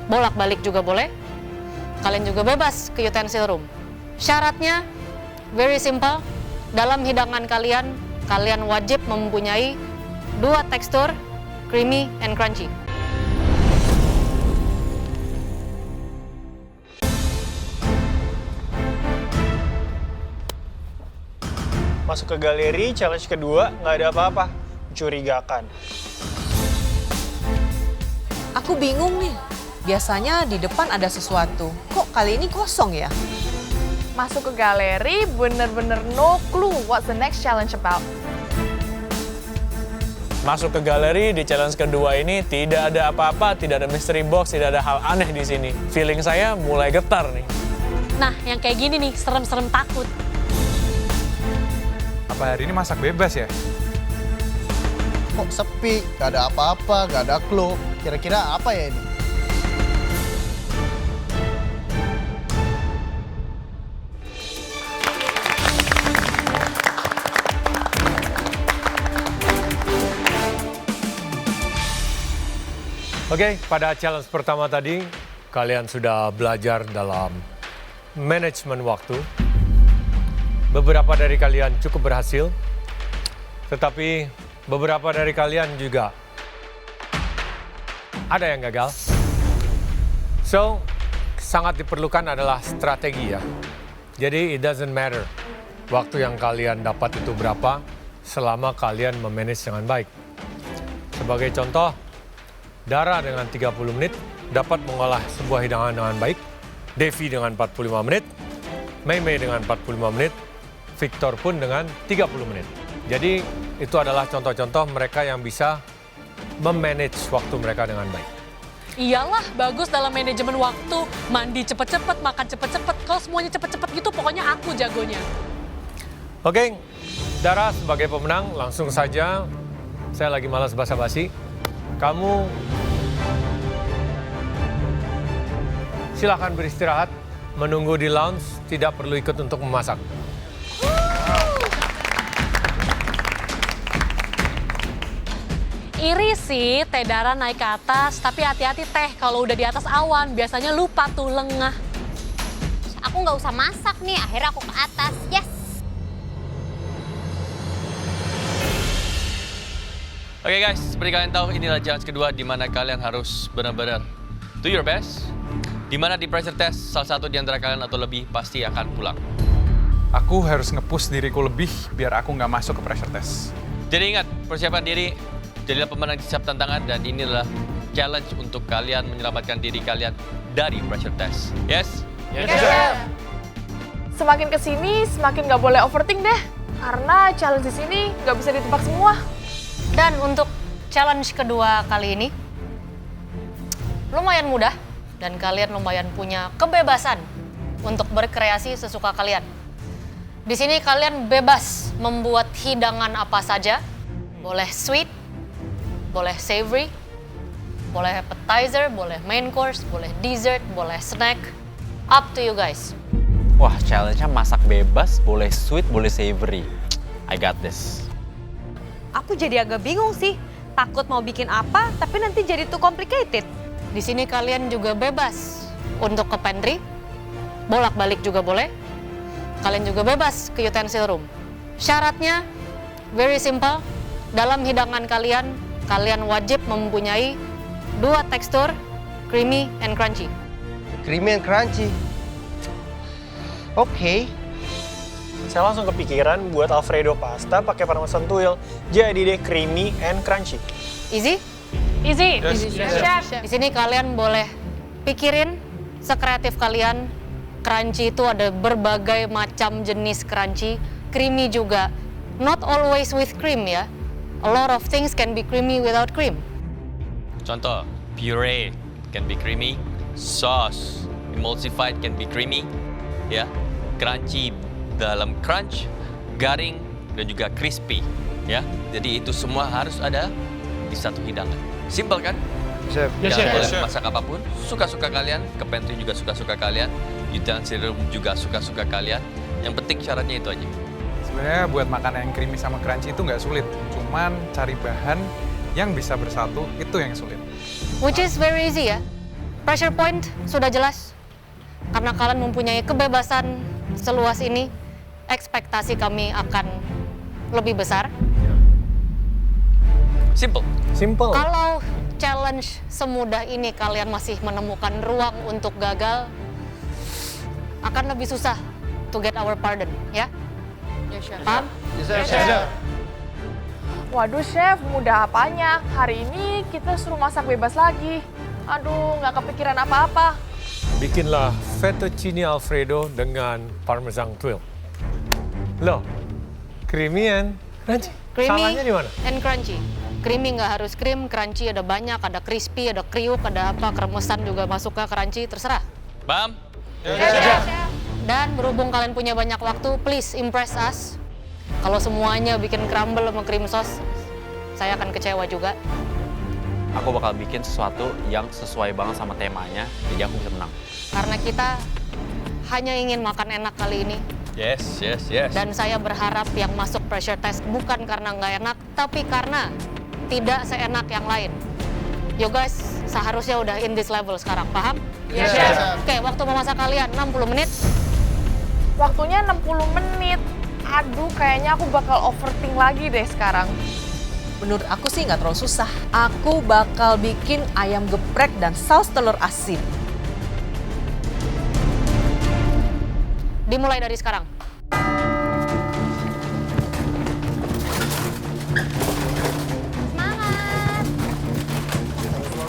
bolak-balik juga boleh. Kalian juga bebas ke utensil room. Syaratnya very simple. Dalam hidangan kalian, kalian wajib mempunyai 2 tekstur, creamy and crunchy. Masuk ke galeri, challenge kedua, nggak ada apa-apa. Mencurigakan. Aku bingung nih. Biasanya di depan ada sesuatu. Kok kali ini kosong ya? Masuk ke galeri, bener-bener no clue what's the next challenge about. Masuk ke galeri, di challenge kedua ini tidak ada apa-apa, tidak ada mystery box, tidak ada hal aneh di sini. Feeling saya mulai getar nih. Nah, yang kayak gini nih, serem-serem takut. Apa hari ini masak bebas ya? Kok sepi, gak ada apa-apa, gak ada clue. Kira-kira apa ya ini? Oke, pada challenge pertama tadi, kalian sudah belajar dalam manajemen waktu. Beberapa dari kalian cukup berhasil, tetapi beberapa dari kalian juga ada yang gagal. So, sangat diperlukan adalah strategi ya. Jadi, it doesn't matter waktu yang kalian dapat itu berapa, selama kalian memanage dengan baik. Sebagai contoh, Dara dengan 30 menit dapat mengolah sebuah hidangan dengan baik, Devi dengan 45 menit, Mei dengan 45 menit, Victor pun dengan 30 menit. Jadi itu adalah contoh-contoh mereka yang bisa memanage waktu mereka dengan baik. Iyalah, bagus dalam manajemen waktu. Mandi cepet-cepet, makan cepet-cepet. Kalau semuanya cepet-cepet gitu, pokoknya aku jagonya. Oke, Dara sebagai pemenang langsung saja. Saya lagi malas basa-basi. Kamu silakan beristirahat, menunggu di lounge, tidak perlu ikut untuk memasak. Iri sih, Teh Dara naik ke atas, tapi hati-hati Teh, kalau udah di atas awan, biasanya lupa tuh lengah. Aku nggak usah masak nih, akhirnya aku ke atas. Yes! Oke guys, seperti kalian tahu inilah challenge kedua di mana kalian harus benar-benar do your best. Di mana di pressure test salah satu di antara kalian atau lebih pasti akan pulang. Aku harus nge-push diriku lebih biar aku nggak masuk ke pressure test. Jadi ingat, persiapan diri, jadilah pemenang di setiap tantangan dan inilah challenge untuk kalian menyelamatkan diri kalian dari pressure test. Yes? Yes, Chef. Semakin kesini, semakin nggak boleh overthink deh. Karena challenge di sini nggak bisa ditebak semua. Dan untuk challenge kedua kali ini, lumayan mudah dan kalian lumayan punya kebebasan untuk berkreasi sesuka kalian. Di sini kalian bebas membuat hidangan apa saja, boleh sweet, boleh savory, boleh appetizer, boleh main course, boleh dessert, boleh snack, up to you guys. Wah, challenge-nya masak bebas, boleh sweet, boleh savory. I got this. Aku jadi agak bingung sih. Takut mau bikin apa, tapi nanti jadi too complicated. Di sini kalian juga bebas untuk ke pantry, bolak-balik juga boleh. Kalian juga bebas ke utensil room. Syaratnya very simple. Dalam hidangan kalian, kalian wajib mempunyai 2 tekstur, creamy and crunchy. Creamy and crunchy. Oke. Saya langsung kepikiran buat Alfredo pasta pakai parmesan tuil. Jadi deh creamy and crunchy. Easy? Easy. Yes, Chef. Di sini kalian boleh pikirin sekreatif kalian. Crunchy itu ada berbagai macam jenis crunchy. Creamy juga. Not always with cream ya. A lot of things can be creamy without cream. Contoh, puree can be creamy, sauce emulsified can be creamy, ya, crunchy dalam crunch, garing dan juga crispy, ya. Jadi itu semua harus ada di satu hidangan. Simple kan? Chef. Kalian boleh masak apapun, suka-suka kalian, ke pantry juga suka-suka kalian, utensil room juga suka-suka kalian. Yang penting syaratnya itu aja. Sebenarnya buat makanan yang creamy sama crunchy itu nggak sulit. Cuman cari bahan yang bisa bersatu itu yang sulit. Which is very easy ya. Pressure point sudah jelas. Karena kalian mempunyai kebebasan seluas ini, ekspektasi kami akan lebih besar. Simple. Simple. Kalau challenge semudah ini kalian masih menemukan ruang untuk gagal, akan lebih susah to get our pardon, ya? Paham? Waduh chef, mudah apanya? Hari ini kita suruh masak bebas lagi. Aduh, nggak kepikiran apa-apa. Bikinlah fettuccine alfredo dengan parmesan twill. Loh, creamy and crunchy. Creamy Salahnya di mana? and crunchy. Creamy nggak harus krim, crunchy ada banyak, ada crispy, ada kriuk, ada apa, kremesan juga masuk ke crunchy, terserah. Paham? Dan berhubung kalian punya banyak waktu, please impress us. Kalau semuanya bikin crumble sama cream sauce, saya akan kecewa juga. Aku bakal bikin sesuatu yang sesuai banget sama temanya, jadi aku bisa menang. Karena kita hanya ingin makan enak kali ini. Yes. Dan saya berharap yang masuk pressure test bukan karena nggak enak, tapi karena tidak seenak yang lain. You guys seharusnya udah in this level sekarang, paham? Yes, chef. Oke, waktu memasak kalian 60 menit. Waktunya 60 menit. Aduh, kayaknya aku bakal overthink lagi deh sekarang. Menurut aku sih nggak terlalu susah. Aku bakal bikin ayam geprek dan saus telur asin. Dimulai dari sekarang.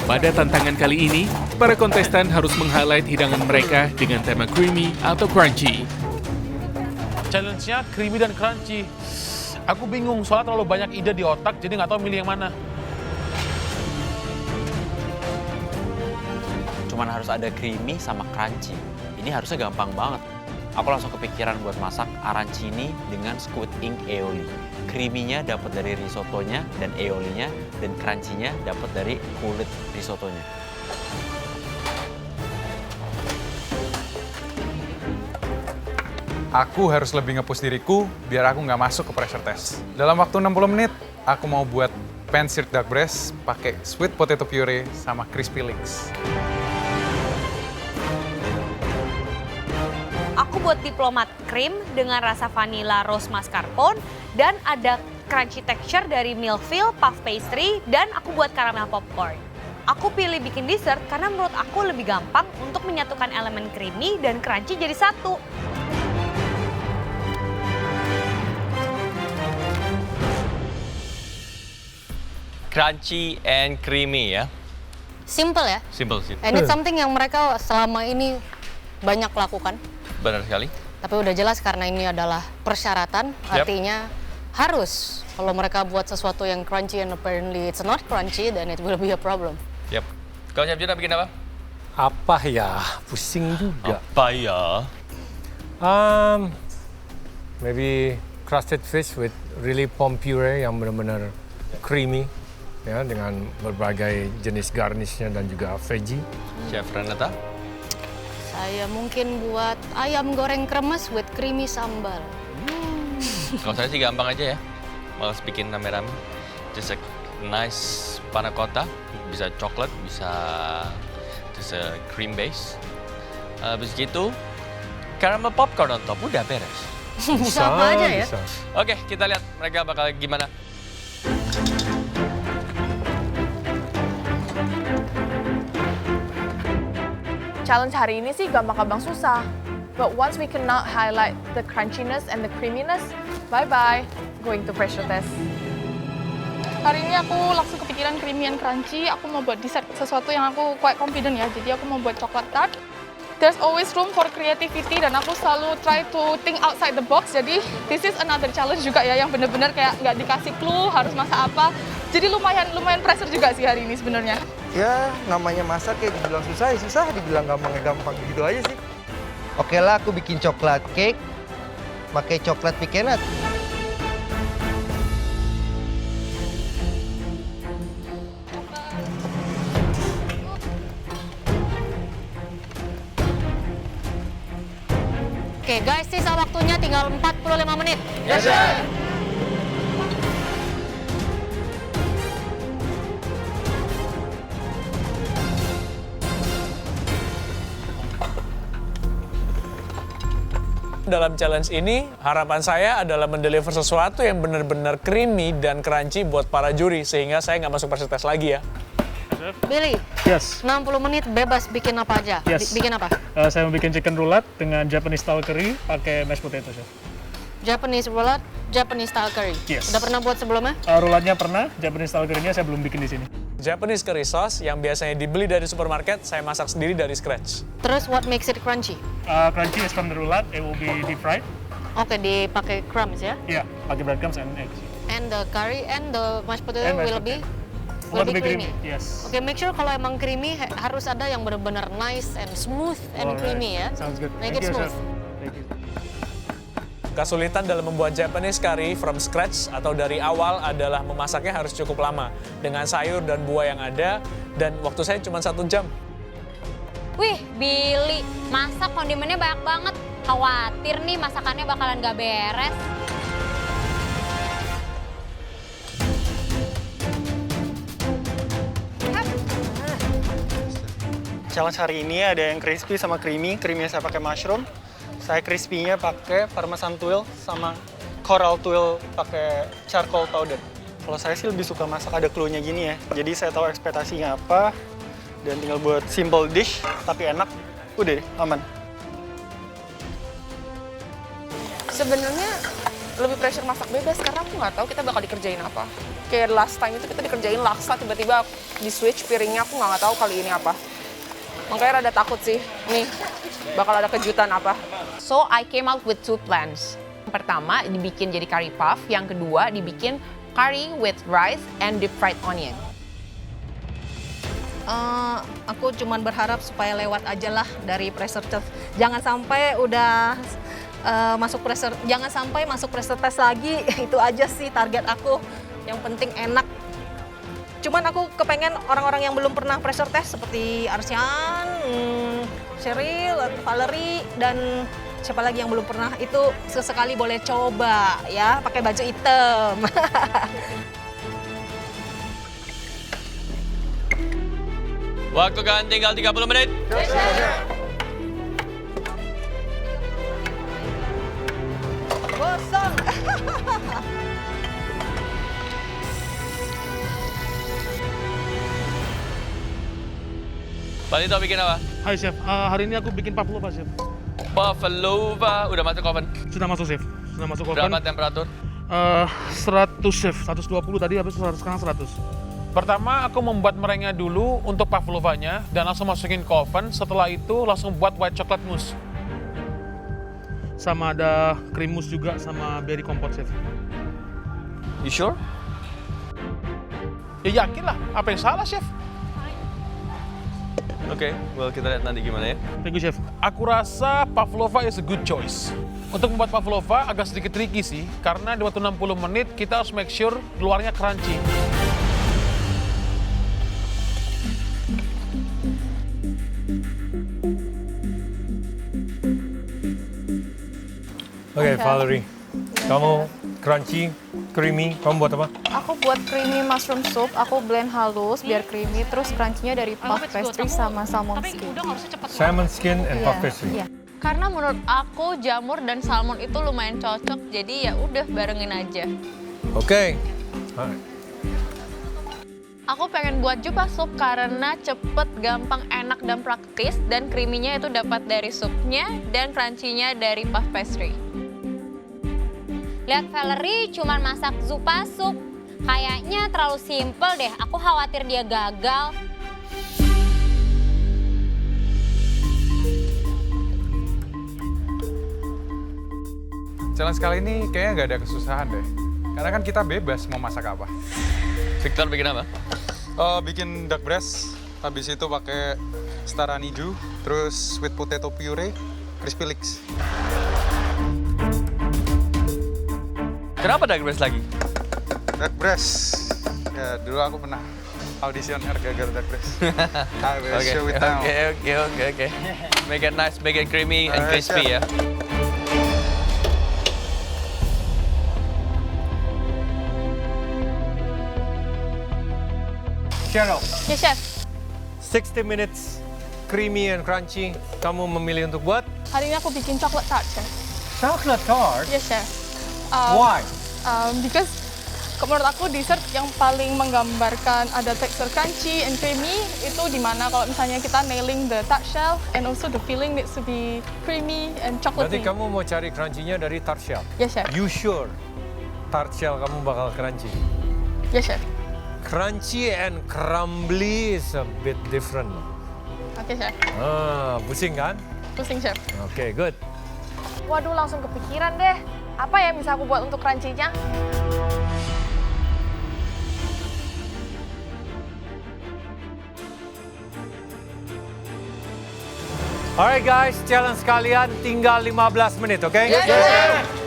Pada tantangan kali ini, para kontestan harus meng-highlight hidangan mereka dengan tema creamy atau crunchy. Challenge-nya creamy dan crunchy. Aku bingung, soalnya terlalu banyak ide di otak, jadi nggak tahu milih yang mana. Cuman harus ada creamy sama crunchy. Ini harusnya gampang banget. Aku langsung kepikiran buat masak arancini dengan squid ink aioli. Creamy-nya dapat dari risottonya dan aiolinya, dan crunchy-nya dapat dari kulit risottonya. Aku harus lebih nge-push diriku biar aku nggak masuk ke pressure test. Dalam waktu 60 menit, aku mau buat pan-seared duck breast pakai sweet potato puree sama crispy leeks. Aku buat diplomat cream dengan rasa vanilla rose mascarpone dan ada crunchy texture dari Milkfield puff pastry dan aku buat caramel popcorn. Aku pilih bikin dessert karena menurut aku lebih gampang untuk menyatukan elemen creamy dan crunchy jadi satu. Crunchy and creamy ya. Simple ya. Simple sih. And it's something yang mereka selama ini banyak lakukan. Benar sekali. Tapi udah jelas karena ini adalah persyaratan, artinya harus. Kalau mereka buat sesuatu yang crunchy and apparently it's not crunchy, then it will be a problem. Yap. Kau Chef Judah bikin apa? Apa ya? Pusing juga. Apa ya? Maybe crusted fish with really pommes puree yang benar-benar creamy, ya, dengan berbagai jenis garnishnya dan juga veggie. Chef Renata? Saya mungkin buat ayam goreng kremes with creamy sambal. Kalau saya sih gampang aja ya. Malas bikin rame-rame. Just a nice panna cotta. Bisa coklat, bisa just a cream base. Habis gitu, caramel popcorn on top. Udah beres. Bisa apa aja ya? Bisa. Oke, kita lihat mereka bakal gimana. Challenge hari ini sih gampang-gampang susah. But once we cannot highlight the crunchiness and the creaminess, bye-bye, going to pressure test. Hari ini aku langsung kepikiran creamy and crunchy. Aku mau buat dessert, sesuatu yang aku quite confident ya. Jadi aku mau buat coklat tart. There's always room for creativity dan aku selalu try to think outside the box. Jadi this is another challenge juga ya yang benar-benar kayak nggak dikasih clue harus masak apa. Jadi lumayan pressure juga sih hari ini sebenarnya. Ya namanya masak kayak dibilang susah ya susah, dibilang gampang gitu aja sih. Oke lah, aku bikin coklat cake pakai coklat peanut. Oke guys, sisa waktunya tinggal 45 menit. Yes, chef. Dalam challenge ini, harapan saya adalah mendeliver sesuatu yang benar-benar creamy dan crunchy buat para juri, sehingga saya nggak masuk pressure test lagi ya. Billy, Yes. 60 menit bebas bikin apa aja. Yes. Bikin apa? Saya mau bikin chicken roulade dengan Japanese style curry pakai mashed potato, Chef. Japanese roulade, Japanese style curry. Yes. Udah pernah buat sebelumnya? Roulade-nya pernah, Japanese style curry-nya saya belum bikin di sini. Japanese curry sauce yang biasanya dibeli dari supermarket, saya masak sendiri dari scratch. Terus what makes it crunchy? Crunchy is from the roulade, it will be deep fried. Oke, dipakai crumbs ya. Yeah, pakai breadcrumbs and eggs. And the curry and the mashed potato And mashed will be Want to be creamy. Yes. Oke, make sure kalau emang creamy harus ada yang benar-benar nice and smooth and Alright. creamy ya. Sounds good. Make Thank it you, smooth. Chef. Thank you. Kesulitan dalam membuat Japanese curry from scratch atau dari awal adalah memasaknya harus cukup lama dengan sayur dan buah yang ada, dan waktu saya cuma 1 jam. Wih, Billy, masak kondimennya banyak banget. Khawatir nih masakannya bakalan gak beres. Challenge hari ini ada yang crispy sama creamy. Creamy saya pakai mushroom. Saya crispy-nya pakai parmesan tuile sama coral tuile pakai charcoal powder. Kalau saya sih lebih suka masak ada clue-nya gini ya. Jadi saya tahu ekspektasinya apa dan tinggal buat simple dish tapi enak. Udah deh, aman. Sebenarnya lebih pressure masak bebas karena aku nggak tahu kita bakal dikerjain apa. Kayak last time itu kita dikerjain laksa, tiba-tiba di switch piringnya aku nggak tahu kali ini apa. Makanya rada takut sih, nih bakal ada kejutan apa. So I came out with 2 plans. Yang pertama dibikin jadi curry puff, yang kedua dibikin curry with rice and deep fried onion. Aku cuman berharap supaya lewat aja lah dari pressure test. Jangan sampai udah jangan sampai masuk pressure test lagi. Itu aja sih target aku. Yang penting enak. Cuman aku kepengen orang-orang yang belum pernah pressure test seperti Arsyan, Cheryl, Valerie, dan siapa lagi yang belum pernah itu sesekali boleh coba ya pakai baju hitam. Waktu kan tinggal 30 menit. Kosong. Pak Tito bikin apa? Hai Chef, hari ini aku bikin pavlova Chef. Pavlova, udah masuk oven? Sudah masuk Chef, sudah masuk oven. Berapa temperatur? 100 Chef, 120 tadi habis sekarang 100. Pertama aku membuat merengnya dulu untuk pavlovanya dan langsung masukin ke oven. Setelah itu langsung buat white chocolate mousse. Sama ada cream mousse juga sama berry compote Chef. You sure? Ya yakin lah, apa yang salah Chef? Oke, well kita lihat nanti gimana ya. Thank you, Chef. Aku rasa pavlova is a good choice. Untuk membuat pavlova agak sedikit tricky sih, karena di waktu 60 menit kita harus make sure luarnya crunchy. Oke, Valerie. Kamu crunchy, creamy, kamu buat apa? Aku buat creamy mushroom soup, aku blend halus biar creamy, terus crunchy-nya dari puff pastry sama salmon skin. Salmon skin and puff Iya, pastry. iya. Karena menurut aku jamur dan salmon itu lumayan cocok, jadi ya udah barengin aja. Oke. Alright. Aku pengen buat juga sup karena cepet, gampang, enak, dan praktis. Dan creamy-nya itu dapat dari supnya dan crunchy-nya dari puff pastry. Lihat Valerie cuman masak zupa sup. Kayaknya terlalu simple deh. Aku khawatir dia gagal. Challenge kali ini kayaknya nggak ada kesusahan deh. Karena kan kita bebas mau masak apa. Victor bikin apa? Bikin duck breast, habis itu pakai star honeydew, terus sweet potato puree, crispy leeks. Kenapa duck breast lagi? Duck breast, ya dulu aku pernah audition gagal duck breast. I will show it now. Oke. Make it nice, make it creamy and crispy ya. Cheryl, Ya, Chef. 60 minutes creamy and crunchy. Kamu memilih untuk buat Hari ini aku bikin coklat tart, Chef. Chocolate tart? Yes, chef. Why? Because menurut aku dessert yang paling menggambarkan ada tekstur crunchy and creamy itu dimana kalau misalnya kita nailing the tart shell and also the filling needs to be creamy and chocolatey. Berarti kamu mau cari crunchy-nya dari tart shell? Yes, chef. You sure tart shell kamu bakal crunchy? Yes, chef. Crunchy and crumbly is a bit different. Oke, chef. Pusing kan? Pusing, chef. Oke, good. Waduh, langsung kepikiran deh. Apa ya bisa aku buat untuk crunchy-nya? Alright guys, challenge kalian tinggal 15 menit, oke? Yes, yes, yes.